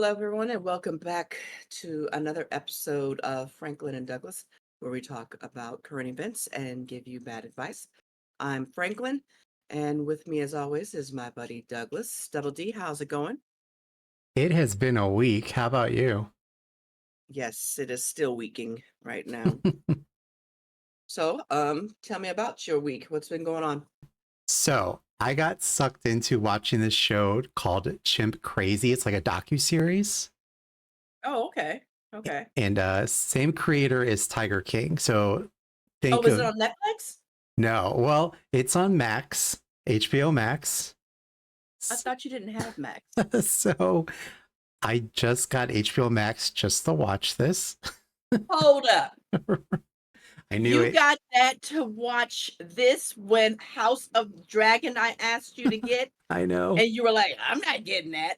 Hello, everyone, and welcome back to another episode of Franklin and Douglas, where we talk about current events and give you bad advice. I'm Franklin, and with me, as always, is my buddy Douglas. Double D, how's it going? It has been a week. How about you? Yes, it is still weeking right now. So, tell me about your week. What's been going on? So I got sucked into watching this show called Chimp Crazy. It's like a docu-series. Oh, okay. Okay. And same creator as Tiger King. So Oh, think is it of on Netflix? no, well, it's on Max, HBO Max. I thought you didn't have Max. So I just got HBO Max just to watch this. Hold up. I knew You it. got that to watch this when House of Dragon I asked you to get, I know. and you were like, "I'm not getting that."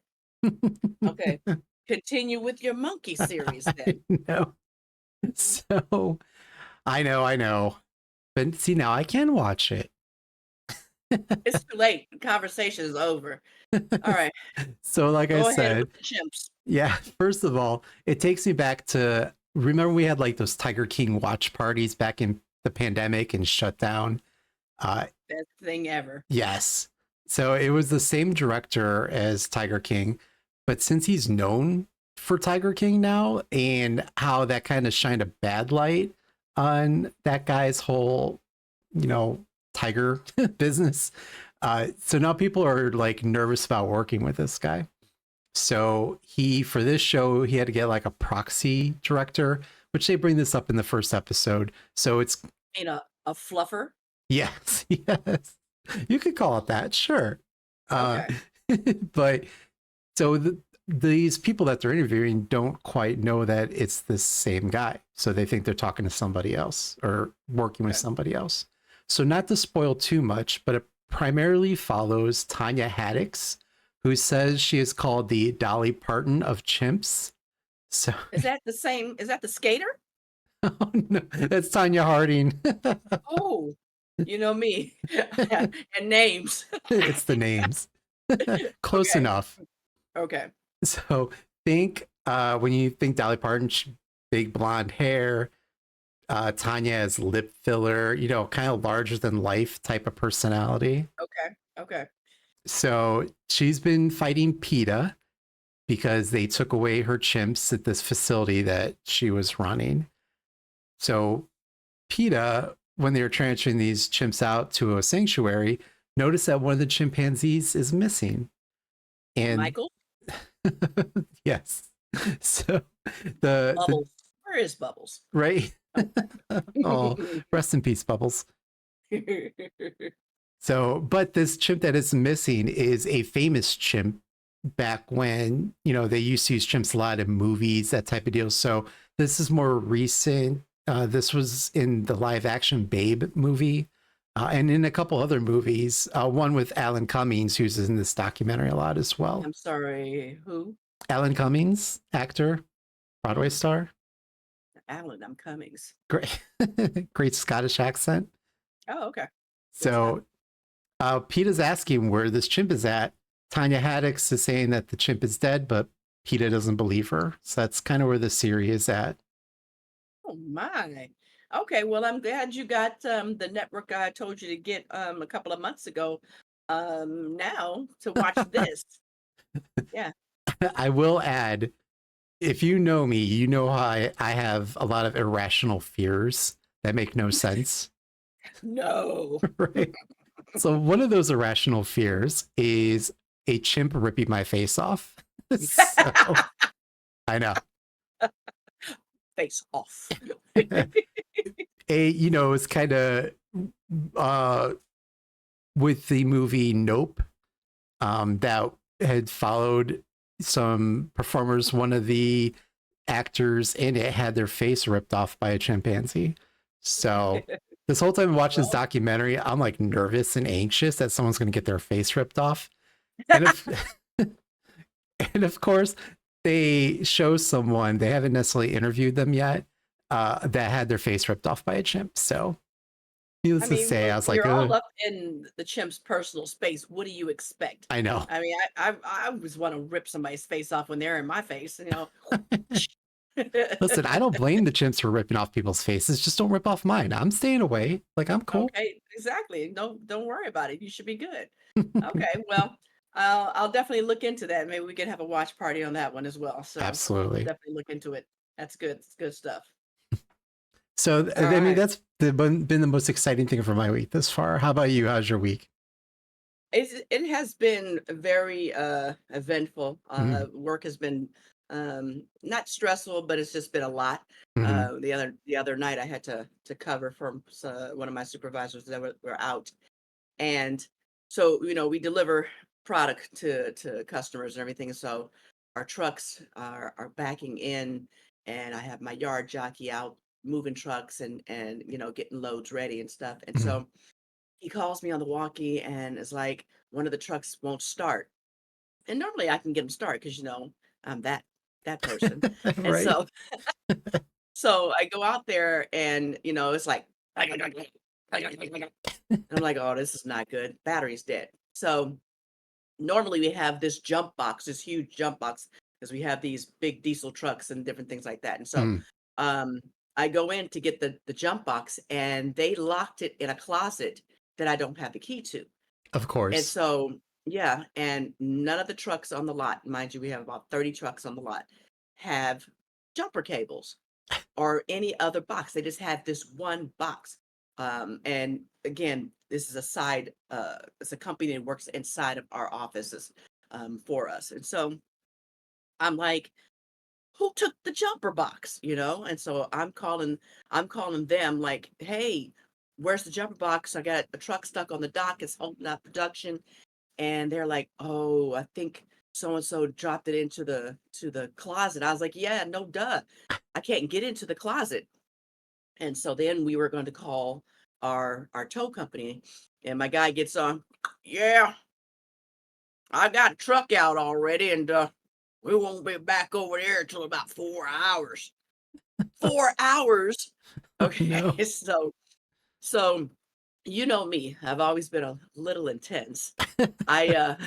Okay. Continue with your monkey series I then. know. So I know. But see, now I can watch it. It's too late. The conversation is over. All right. So, like I Go ahead with said, the chimps. yeah, first of all, it takes me back to remember we had like those Tiger King watch parties back in the pandemic and shutdown. Uh, Best thing ever. yes. So it was the same director as Tiger King, but since he's known for Tiger King now and how that kind of shined a bad light on that guy's whole, you know, tiger business. So now people are like nervous about working with this guy. So for this show, he had to get like a proxy director, which they bring this up in the first episode. So it's, Ain't a fluffer. yes, yes, you could call it that, sure. Uh, Okay. but so these people that they're interviewing don't quite know that it's the same guy. So they think they're talking to somebody else or working with Okay. somebody else. So not to spoil too much, but it primarily follows Tanya Haddix, who says she is called the Dolly Parton of chimps. So Is that the same? Is that the skater? oh, no, that's Tanya Harding. Oh, you know me and names. It's the names. Close Okay. enough. Okay. So think when you think Dolly Parton, big blonde hair. Tanya has lip filler, kind of larger than life type of personality. Okay. Okay. So she's been fighting PETA because they took away her chimps at this facility that she was running. So PETA, when they were transferring these chimps out to a sanctuary, noticed that one of the chimpanzees is missing. And Michael yes, so the Bubbles. Where is Bubbles? right. Oh, rest in peace, Bubbles. So, but this chimp that is missing is a famous chimp back when, they used to use chimps a lot in movies, that type of deal. So this is more recent. This was in the live action Babe movie and in a couple other movies, one with Alan Cummings, who's in this documentary a lot as well. I'm sorry, who? Alan Cummings, actor, Broadway star. Alan, I'm Cummings. Great, great Scottish accent. Oh, okay. Good to know. So PETA's asking where this chimp is at. Tanya Haddix is saying that the chimp is dead, but PETA doesn't believe her. So that's kind of where the series is at. Oh my. Okay, well, I'm glad you got the network I told you to get a couple of months ago now to watch this. Yeah. I will add, if you know me, you know how I have a lot of irrational fears that make no sense. No. Right. So one of those irrational fears is a chimp ripping my face off. So I know. Face off. It's kind of uh with the movie Nope, that had followed some performers. One of the actors in it had their face ripped off by a chimpanzee. So this whole time I watch this Well, documentary, I'm like nervous and anxious that someone's going to get their face ripped off. And if, and of course, they show someone, they haven't necessarily interviewed them yet, that had their face ripped off by a chimp. So Needless I to mean, say, when I was like, you're all up in the chimp's personal space, what do you expect? I know. I mean, I always want to rip somebody's face off when they're in my face, you know. Listen, I don't blame the chimps for ripping off people's faces. Just don't rip off mine. I'm staying away. Like, I'm cool. Okay, exactly. No, don't worry about it. You should be good. Okay, well, I'll definitely look into that. Maybe we can have a watch party on that one as well. So we'll Absolutely. definitely look into it. That's good. It's good stuff. So, All I mean, right. that's been the most exciting thing for my week this far. How about you? How's your week? It has been very eventful. Mm-hmm. Work has been not stressful, but it's just been a lot. Mm-hmm. The other night I had to cover for one of my supervisors that were out, and so we deliver product to customers and everything. So our trucks are backing in, and I have my yard jockey out moving trucks and getting loads ready and stuff. And Mm-hmm. so he calls me on the walkie and is like, one of the trucks won't start. And normally I can get them started because I'm that person. And Right. so I go out there and it's like and I'm like, oh, this is not good. Battery's dead. So normally we have this jump box, this huge jump box, because we have these big diesel trucks and different things like that. And so Mm, um I go in to get the jump box, and they locked it in a closet that I don't have the key to. of And course. so, yeah, and none of the trucks on the lot, mind you, we have about 30 trucks on the lot, have jumper cables or any other box. They just have this one box. And again, this is it's a company that works inside of our offices for us. And so I'm like, who took the jumper box? And so I'm calling them like, hey, where's the jumper box? I got a truck stuck on the dock. It's holding up production. And they're like, "Oh, I think so and so dropped it into the closet." I was like, "Yeah, no duh. I can't get into the closet." And so then we were going to call our tow company, and my guy gets on, "Yeah, I got a truck out already, and we won't be back over there until about 4 hours." 4 hours. Oh Okay, no. so you know me. I've always been a little intense. I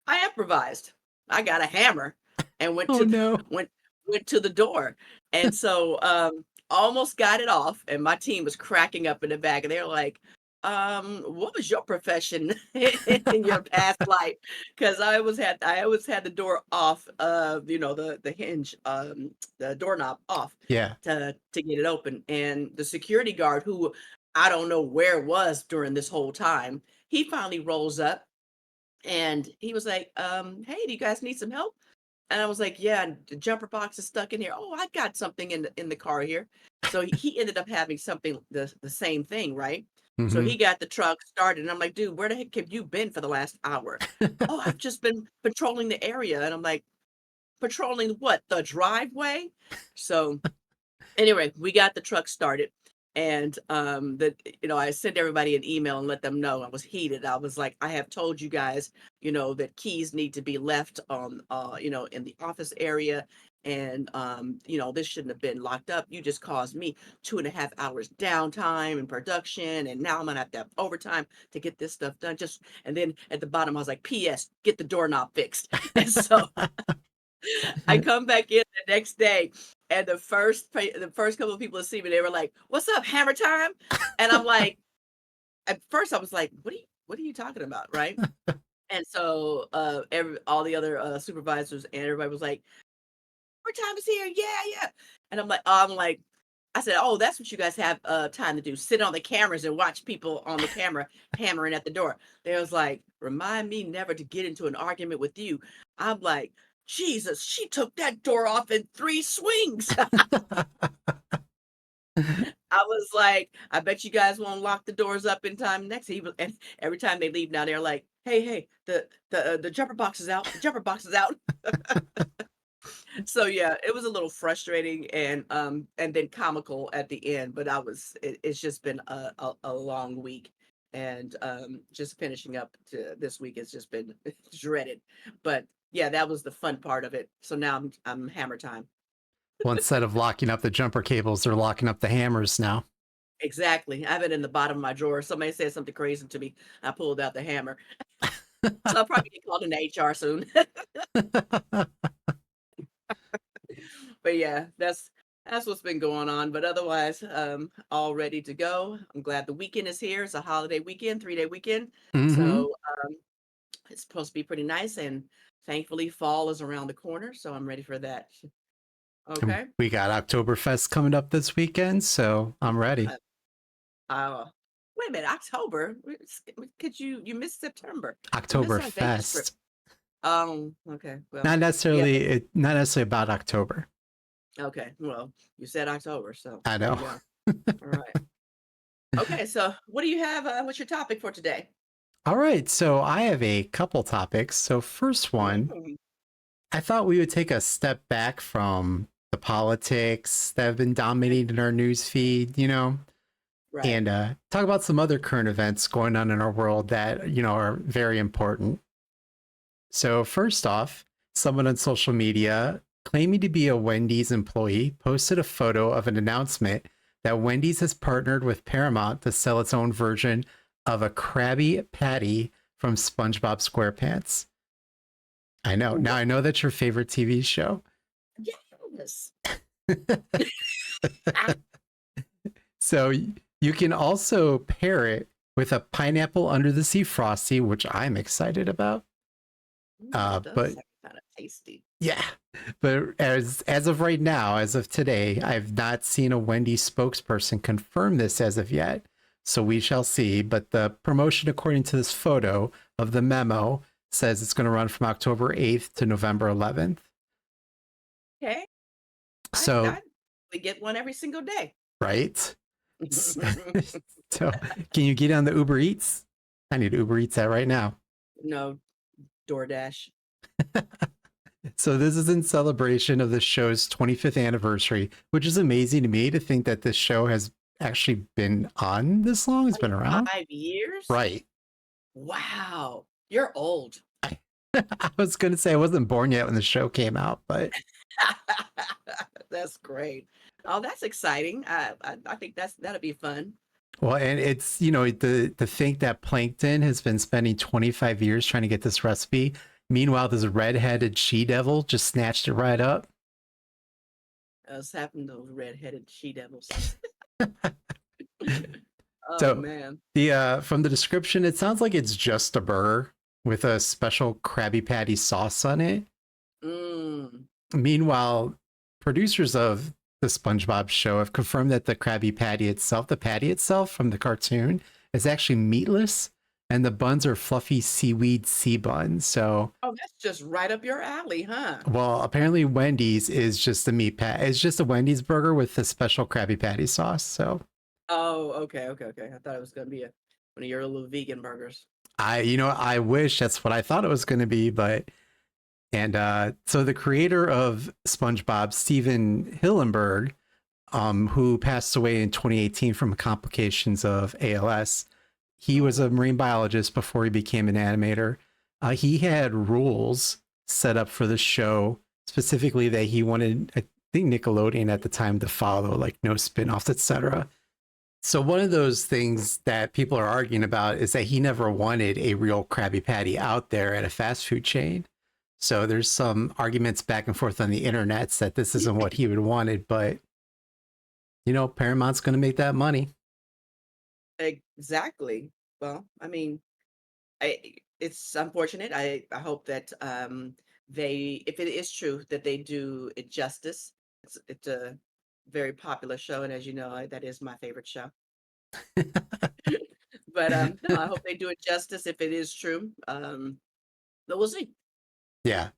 I improvised. I got a hammer and went Oh to the no. went went to the door. And so almost got it off, and my team was cracking up in the back, and they were like, what was your profession in your past life? Because I always had the door off, the hinge, the doorknob off Yeah. to get it open. And the security guard, who I don't know where was during this whole time, he finally rolls up, and he was like, "Hey, do you guys need some help?" And I was like, "Yeah, and the jumper box is stuck in here." "Oh, I got something in the car here." So he ended up having something the same thing, right? So Mm-hmm. he got the truck started, and I'm like, "Dude, where the heck have you been for the last hour?" "Oh, I've just been patrolling the area." And I'm like, "Patrolling what? The driveway?" So anyway, we got the truck started, and I sent everybody an email and let them know I was heated. I was like, I have told you guys, that keys need to be left on in the office area. And this shouldn't have been locked up. You just caused me 2.5 hours downtime in production, and now I'm gonna have to have overtime to get this stuff done. Just and then at the bottom I was like, PS, get the doorknob fixed. And so I come back in the next day, and the first couple of people that see me, they were like, "What's up, hammer time?" And I'm like, at first I was like, "What are you talking about?" Right? And so all the other supervisors and everybody was like, "Hammer time is here, yeah, yeah." And I'm like, I said, "Oh, that's what you guys have time to do: sit on the cameras and watch people on the camera hammering at the door." They was like, "Remind me never to get into an argument with you." I'm like, Jesus, she took that door off in 3 swings. I was like, I bet you guys won't lock the doors up in time next. And every time they leave now, they're like, "Hey, hey, the jumper box is out. The jumper box is out." So yeah, it was a little frustrating and then comical at the end. But it's just been a long week, and just finishing up to this week has just been dreaded. But yeah, that was the fun part of it. So now I'm hammer time. Well, instead of locking up the jumper cables, they're locking up the hammers now. Exactly. I have it in the bottom of my drawer. Somebody said something crazy to me. I pulled out the hammer. So I'll probably get called into HR soon. But yeah, that's what's been going on. But otherwise, all ready to go. I'm glad the weekend is here. It's a holiday weekend, 3-day weekend. Hmm. So it's supposed to be pretty nice. And thankfully, fall is around the corner. So I'm ready for that. Okay. We got Oktoberfest coming up this weekend, so I'm ready. Uh, uh, wait a minute, October. Could you missed September? You missed our Vegas trip. Oktoberfest. Okay. Well, yeah. Not necessarily about October. Okay. Well, you said October, so I there you know. go. All right. Okay. So, what do you have? What's your topic for today? All right, so I have a couple topics. So first one, Mm, I thought we would take a step back from the politics that have been dominating our news feed, right. and talk about some other current events going on in our world that, are very important. So first off, someone on social media claiming to be a Wendy's employee posted a photo of an announcement that Wendy's has partnered with Paramount to sell its own version of a Krabby Patty from SpongeBob SquarePants. I know. Now What? I know that's your favorite TV show. Yes. So you can also pair it with a pineapple under the sea frosty, which I'm excited about. That does But sound kind of tasty. yeah, but as of right now, as of today, I've not seen a Wendy's spokesperson confirm this as of yet. So we shall see. But the promotion, according to this photo of the memo, says it's going to run from October 8th to November 11th. Okay. So, I we get one every single day. right. So, can you get on the Uber Eats? I need Uber Eats that right now. No, DoorDash. So this is in celebration of the show's 25th anniversary, which is amazing to me to think that this show has actually been on this long. It's been around. 5 years? Right. Wow. You're old. I was going to say I wasn't born yet when the show came out, but That's great. Oh, that's exciting. I think that'll be fun. well, and it's, to think that Plankton has been spending 25 years trying to get this recipe. Meanwhile, this red-headed she-devil just snatched it right up. What's happened to those red-headed she-devils? Oh So man. the from the description, it sounds like it's just a burger with a special Krabby Patty sauce on it. Mm. Meanwhile, producers of the SpongeBob show have confirmed that the Krabby Patty itself, the patty itself from the cartoon, is actually meatless, and the buns are fluffy seaweed sea buns. So, Oh, that's just right up your alley, huh? well, apparently Wendy's is just a meat pat. It's just a Wendy's burger with the special Krabby Patty sauce. So, Oh, okay. I thought it was gonna be one of your little vegan burgers. I wish that's what I thought it was going to be, but and so the creator of SpongeBob, Steven Hillenberg, who passed away in 2018 from complications of ALS. He was a marine biologist before he became an animator. He had rules set up for the show, specifically that he wanted, I think, Nickelodeon at the time to follow, like no spin-offs, etc. So one of those things that people are arguing about is that he never wanted a real Krabby Patty out there at a fast food chain. So there's some arguments back and forth on the internets that this isn't what he would wanted, but Paramount's going to make that money. Exactly. Well, I mean, it's unfortunate. I hope that they, if it is true that they do it justice. It's a very popular show, and as you know, that is my favorite show. But no, I hope they do it justice if it is true. But we'll see. Yeah.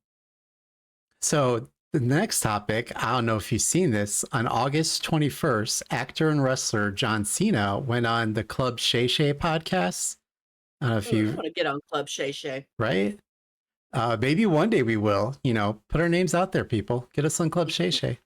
So the next topic, I don't know if you've seen this. On August 21st, actor and wrestler John Cena went on the Club Shay Shay podcast. I don't know if I you, want to get on Club Shay Shay. right? Maybe one day we will, put our names out there, people. Get us on Club Shay Shay.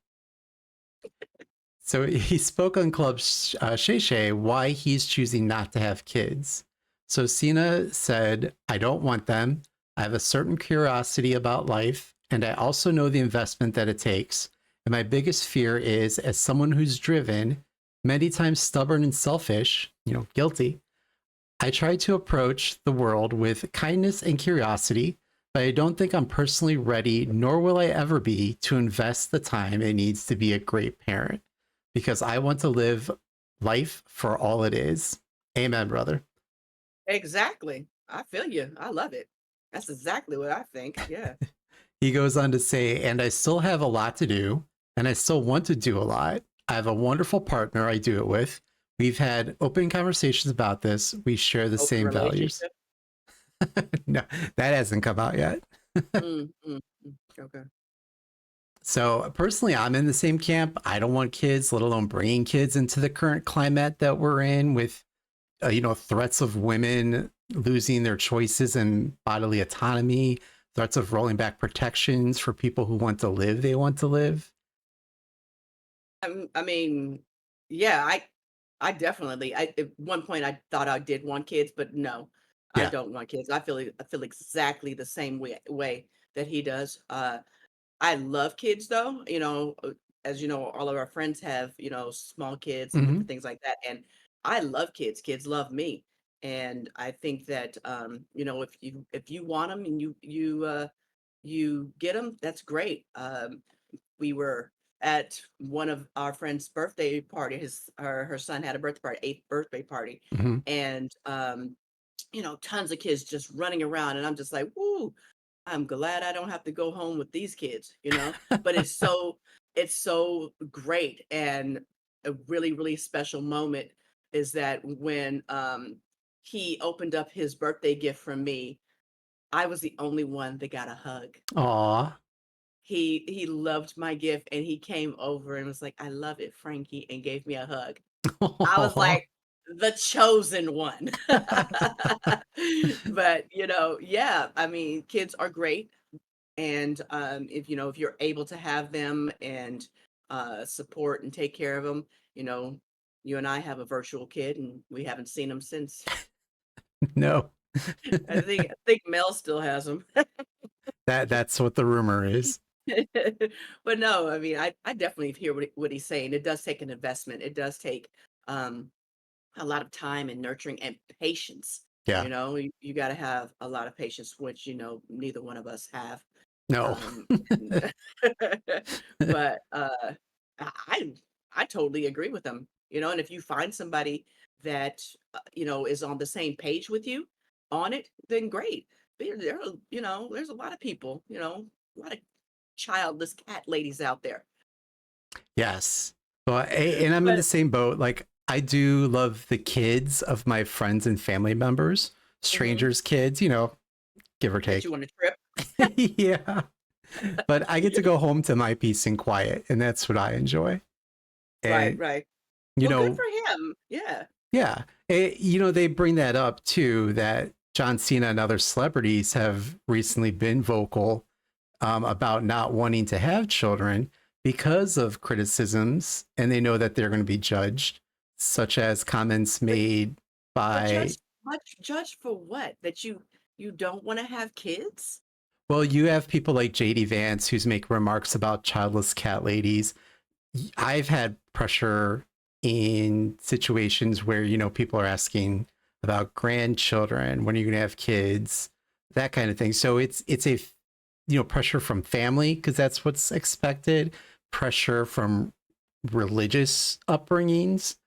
So he spoke on Club Shay Shay why he's choosing not to have kids. So Cena said, I don't want them. I have a certain curiosity about life, and I also know the investment that it takes. And my biggest fear is, as someone who's driven, many times stubborn and selfish, guilty. I try to approach the world with kindness and curiosity, but I don't think I'm personally ready, nor will I ever be, to invest the time it needs to be a great parent because I want to live life for all it is. Amen, brother. Exactly. I feel you. I love it. That's exactly what I think. Yeah. He goes on to say, and I still have a lot to do, and I still want to do a lot. I have a wonderful partner I do it with. We've had open conversations about this. We share the Open same values. relationship. No, that hasn't come out yet. Okay. So personally, I'm in the same camp. I don't want kids, let alone bringing kids into the current climate that we're in with, threats of women losing their choices and bodily autonomy, threats of rolling back protections for people who want to live, they want to live. I mean, yeah, I definitely at one point I thought I did want kids, but no, I Yeah. don't want kids. I feel exactly the same way that he does. I love kids though, as you know, all of our friends have, small kids and Hmm. different things like that. And I love kids. Kids love me. And I think that if you want them and you get them, that's great. We were at one of our friend's birthday party. Her son had a birthday party, eighth birthday party, Hmm. and tons of kids just running around, and I'm just like, woo, I'm glad I don't have to go home with these kids. But it's so great, and a really, really special moment is that when he opened up his birthday gift from me, I was the only one that got a hug. Aw. He loved my gift and he came over and was like, "I love it, Frankie," and gave me a hug. I was like, the chosen one. But, yeah, I mean, kids are great. And if you're able to have them and support and take care of them, you know, you and I have a virtual kid and we haven't seen him since. No. I think Mel still has them. That's what the rumor is. But no, I mean, I definitely hear what he's saying. It does take an investment. It does take um a lot of time and nurturing and patience. Yeah. You got to have a lot of patience, which neither one of us have. No. And but I I I totally agree with them. And if you find somebody that is on the same page with you on it, then great. There's a lot of people, a lot of childless cat ladies out there. Yes. Well, and I'm in the But same boat. Like, I do love the kids of my friends and family members, mhm, strangers' kids, give or get you take. on a trip. Yeah. But I get to go home to my peace and quiet, and that's what I enjoy. Right, And, right. you Well, good know, for him. Yeah. yeah. They bring that up too, that John Cena and other celebrities have recently been vocal about not wanting to have children because of criticisms, and they know that they're going to be judged, such as comments But made but by, judge for what? That you don't want to have kids? well, you have people like JD Vance who's make remarks about childless cat ladies. I've had pressure in situations where, people are asking about grandchildren, when are you going to have kids, that kind of thing. So it's a, pressure from family because that's what's expected, pressure from religious upbringings.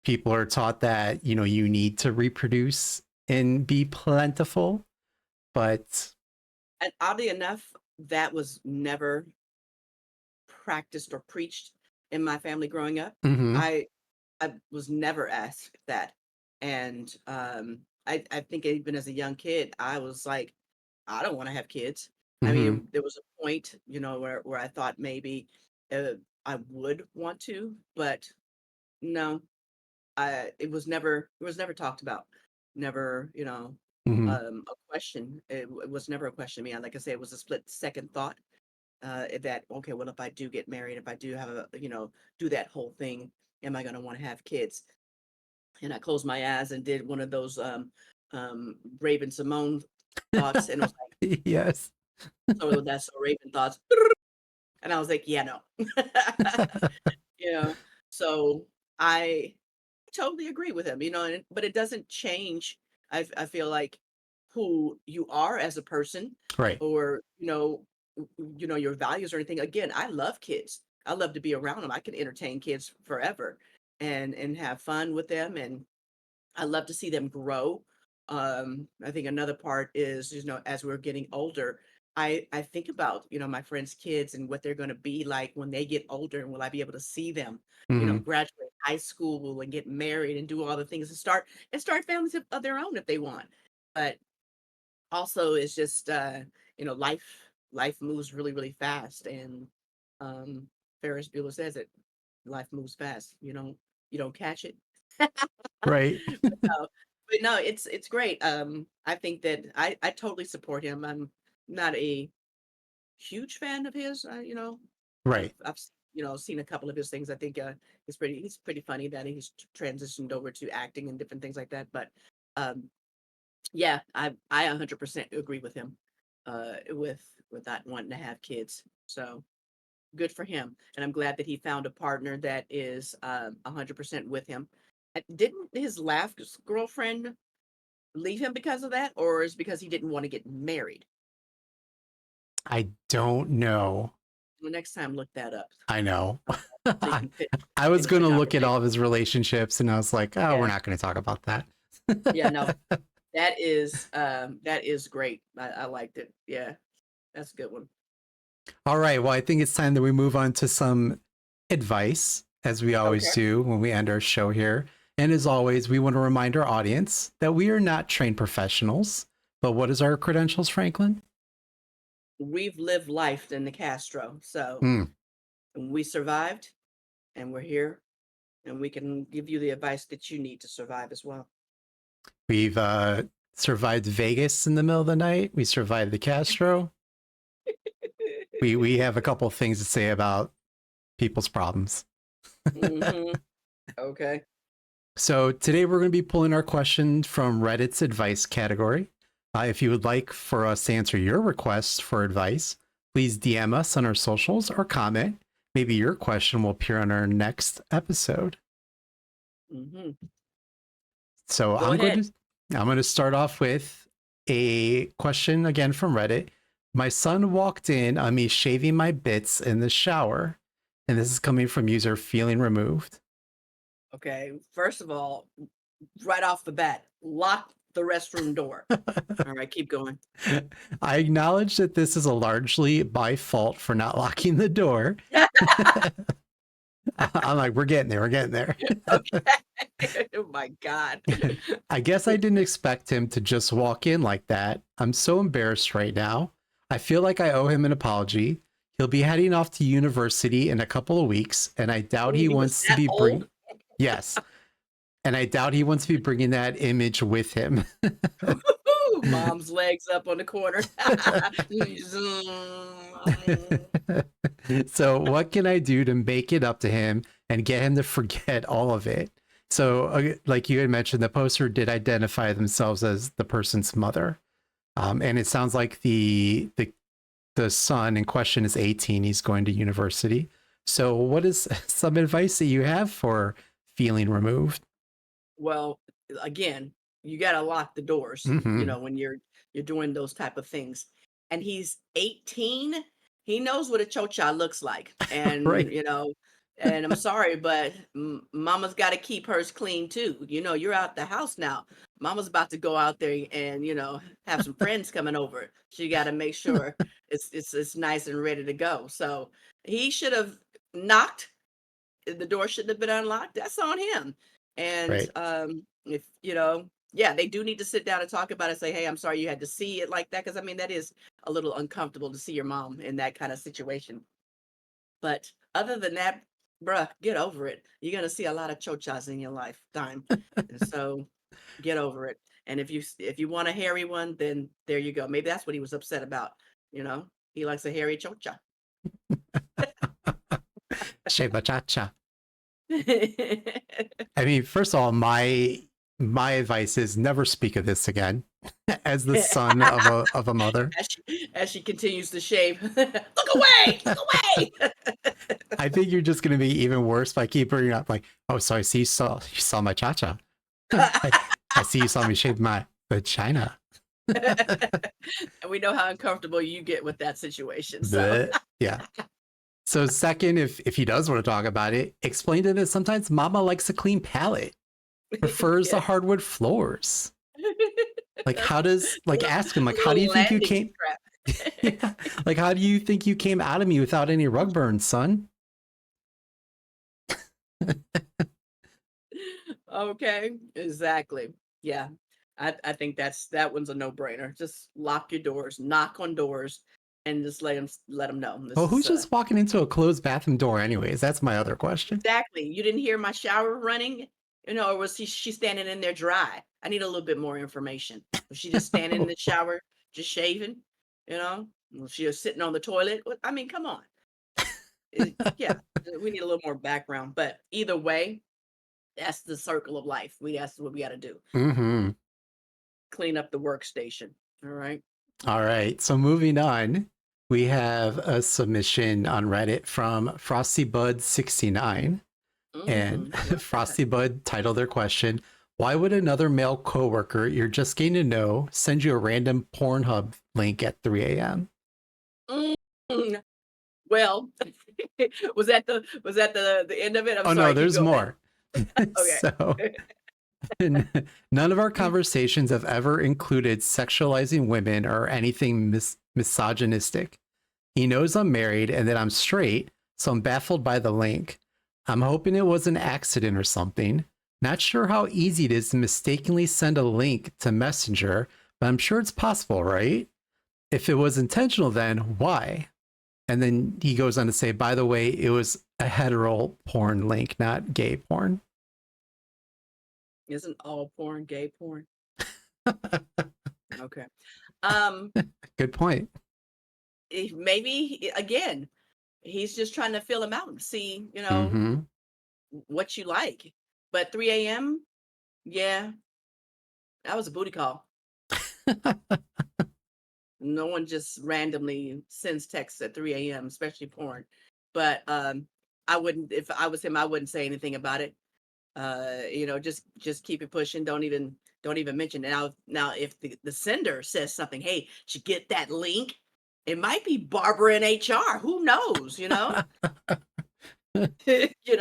People are taught that, you need to reproduce and be plentiful, but And oddly enough, that was never practiced or preached in my family growing up. mhm, I was never asked that. And I think even as a young kid, I was like, I don't want to have kids. I mhm, mean, there was a point, where I thought maybe uh, I would want to, but no, it was never talked about. Never, mhm. a question. It was never a question to me. Like I said, it was a split second thought. That okay, well, if I do get married, if I do have do that whole thing, am I going to want to have kids? And I closed my eyes and did one of those Raven Simone thoughts, and it was like, Yes. so that's so Raven thoughts, and I was like, yeah, no, you know. So I totally agree with him, but it doesn't change. I feel like who you are as a person, Right. or your values or anything. Again, I love kids. I love to be around them. I can entertain kids forever, and have fun with them, and I love to see them grow. I think another part is, as we're getting older, I think about, my friends' kids and what they're going to be like when they get older, and will I be able to see them, Hmm. graduate high school and get married and do all the things, and start families of their own if they want. But also, it's just, life moves really, really fast, and um, Ferris Bueller says it, life moves fast. You don't catch it. Right. No, but no, it's great. I think that I totally support him. I'm not a huge fan of his. I've Right. I've seen a couple of his things. I think he's pretty funny that he's transitioned over to acting and different things like that. But um, yeah, I 100% agree with him. With not wanting to have kids. So good for him, and I'm glad that he found a partner that is 100% with him. Didn't his last girlfriend leave him because of that, or is it because he didn't want to get married? I don't know. The next time, look that up I know. so you can I was finish going the to look at conversation. all of his relationships and I was like, oh, we're Yeah, not going to talk about that. yeah, no, that is great. I liked it. Yeah, that's a good one. All right. Well, I think it's time that we move on to some advice, as we always Okay, do when we end our show here. And as always, we want to remind our audience that we are not trained professionals. But what is our credentials, Franklin? we've lived life in the Castro, so Hmm. we survived, and we're here, and we can give you the advice that you need to survive as well. We've survived Vegas in the middle of the night. We survived the Castro. We have a couple things to say about people's problems. Hmm. Okay. So today we're going to be pulling our question from Reddit's advice category. If you would like for us to answer your requests for advice, please DM us on our socials or comment. Maybe your question will appear on our next episode. Hmm. So Go ahead. I'm going to start off with a question again from Reddit. My son walked in on me shaving my bits in the shower, and this is coming from user feeling removed. Okay. First of all, right off the bat, lock the restroom door. All right, keep going. I acknowledge that this is a largely my fault for not locking the door. I'm like, we're getting there. We're getting there. Okay. Oh my God. I guess I didn't expect him to just walk in like that. I'm so embarrassed right now. I feel like I owe him an apology. He'll be heading off to university in a couple of weeks, and I doubt Oh, he he was wants to that be old? yes, and I doubt he wants to be bringing that image with him. Mom's legs up on the corner. So what can I do to make it up to him and get him to forget all of it? So like you had mentioned, the poster did identify themselves as the person's mother. And it sounds like the son in question is 18. He's going to university. So what is some advice that you have for feeling removed? Well, again, you gotta lock the doors, Mm-hmm. when you're doing those type of things. And he's 18. He knows what a chocha looks like. And Right. and I'm sorry, but mama's got to keep hers clean too. You're out the house now. Mama's about to go out there and have some friends coming over. She got to make sure it's nice and ready to go. So he should have knocked. The door shouldn't have been unlocked. That's on him. And Right. if yeah, they do need to sit down and talk about it. Say, hey, I'm sorry you had to see it like that, because I mean that is a little uncomfortable to see your mom in that kind of situation. But other than that, bruh, get over it. You're gonna see a lot of chochas in your lifetime, and so get over it. And if you want a hairy one, then there you go. Maybe that's what he was upset about. He likes a hairy chocha. Shavemychacha. I mean, first of all, my advice is never speak of this again. as the son of a mother. As she continues to shave. Look away! Look away! I think you're just gonna be even worse by keep bringing up like, oh, so I see you saw my cha-cha. I see you saw me shave my vagina. And we know how uncomfortable you get with that situation. So Yeah. So second, if he does want to talk about it, explain to him that sometimes mama likes a clean palate, prefers the yeah. hardwood floors. Like how does like ask him A like how do little you think you landing came strap. yeah. Like how do you think you came out of me without any rug burns, son? Okay, exactly. Yeah. I think that one's a no-brainer. Just lock your doors, knock on doors, and just let them know. This Well, who's is just walking into a closed bathroom door anyways? That's my other question. exactly. You didn't hear my shower running, or was she standing in there dry? I need a little bit more information. Was she just standing in the shower, just shaving? Was she was sitting on the toilet? I mean, come on. Yeah, we need a little more background. But either way, that's the circle of life. That's what we got to do. Mm-hmm. Clean up the workstation. All right. All right. So moving on, we have a submission on Reddit from FrostyBud69. And What's that? Frosty Bud titled their question, why would another male coworker you're just getting to know send you a random Pornhub link at 3 a.m.? Mm, well, was that the end of it? I'm Oh no, sorry. Keep there's going. more. Okay. So none of our conversations have ever included sexualizing women or anything misogynistic. He knows I'm married and that I'm straight, so I'm baffled by the link. I'm hoping it was an accident or something. Not sure how easy it is to mistakenly send a link to Messenger, but I'm sure it's possible, right? If it was intentional, then why? And then he goes on to say, by the way, it was a hetero porn link, not gay porn. Isn't all porn gay porn? Okay. Um, Good point. maybe again, he's just trying to fill him out and see, Mm-hmm. what you like. But 3 a.m., yeah, that was a booty call. No one just randomly sends texts at 3 a.m., especially porn. But I wouldn't, if I was him, I wouldn't say anything about it. Just keep it pushing. Don't even mention it. Now if the sender says something, hey, did you get that link? It might be Barbara in HR. Who knows? Did you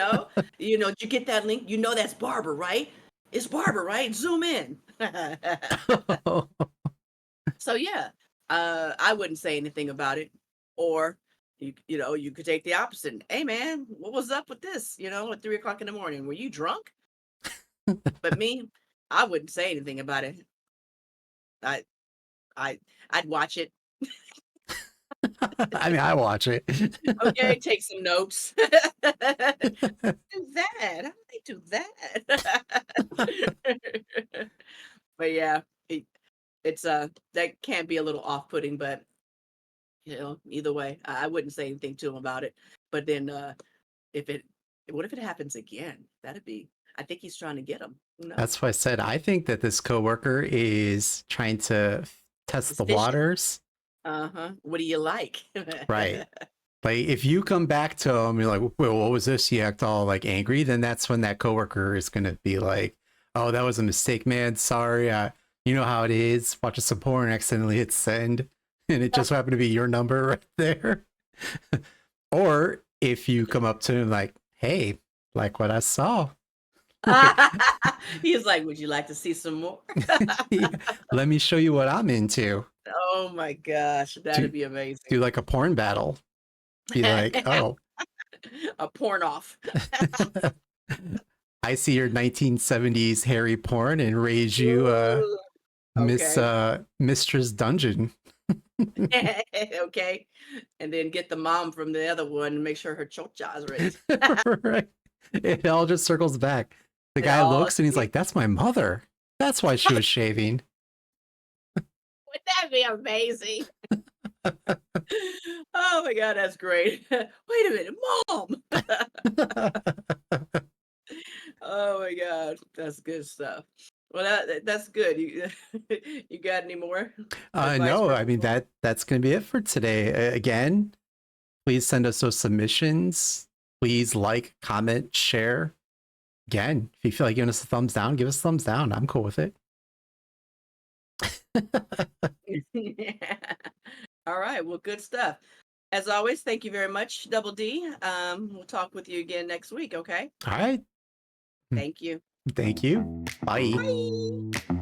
get that link? That's Barbara, right? It's Barbara, right? Zoom in. So yeah, I wouldn't say anything about it. Or you could take the opposite. Hey man, what was up with this? At 3 o'clock in the morning, were you drunk? But me, I wouldn't say anything about it. I I I'd watch it. I mean, I watch it. Okay, take some notes. Do that. How do they do that? But yeah, it's that can be a little off-putting, but either way, I wouldn't say anything to him about it. But then if it what if it happens again? I think he's trying to get him. Who That's knows? why I said I think that this coworker is trying to test It's the fishing. waters. Uh-huh. What do you like? Right. Like if you come back to him, you're like, well, what was this? You act all like angry, then that's when that coworker is gonna be like, oh, that was a mistake, man. Sorry. You know how it is. Watching some porn and accidentally hit send, and it just happened to be your number right there. Or if you come up to him like, hey, like what I saw. Like, He's like, would you like to see some more? let me show you what I'm into. Oh my gosh, Do that'd be amazing. do like a porn battle. Be like, oh, A porn off. I see your 1970s hairy porn and raise you Ooh, Miss okay. Mistress Dungeon. Okay. And then get the mom from the other one and make sure her chocha is raised. Right. It all just circles back. The It guy all looks and he's like, that's my mother. That's why she was shaving. would that be amazing? Oh my god, that's great. Wait a minute, mom. Oh my god, that's good stuff. Well, that's good. You you got any more advice No, for I mean people? that's gonna be it for today. Again, please send us those submissions. Please like, comment, share. Again, if you feel like giving us a thumbs down, give us a thumbs down. I'm cool with it. Yeah. All right. Well, good stuff. As always, thank you very much, Double D. We'll talk with you again next week. Okay. All right. Thank you. Thank you. Bye. Bye.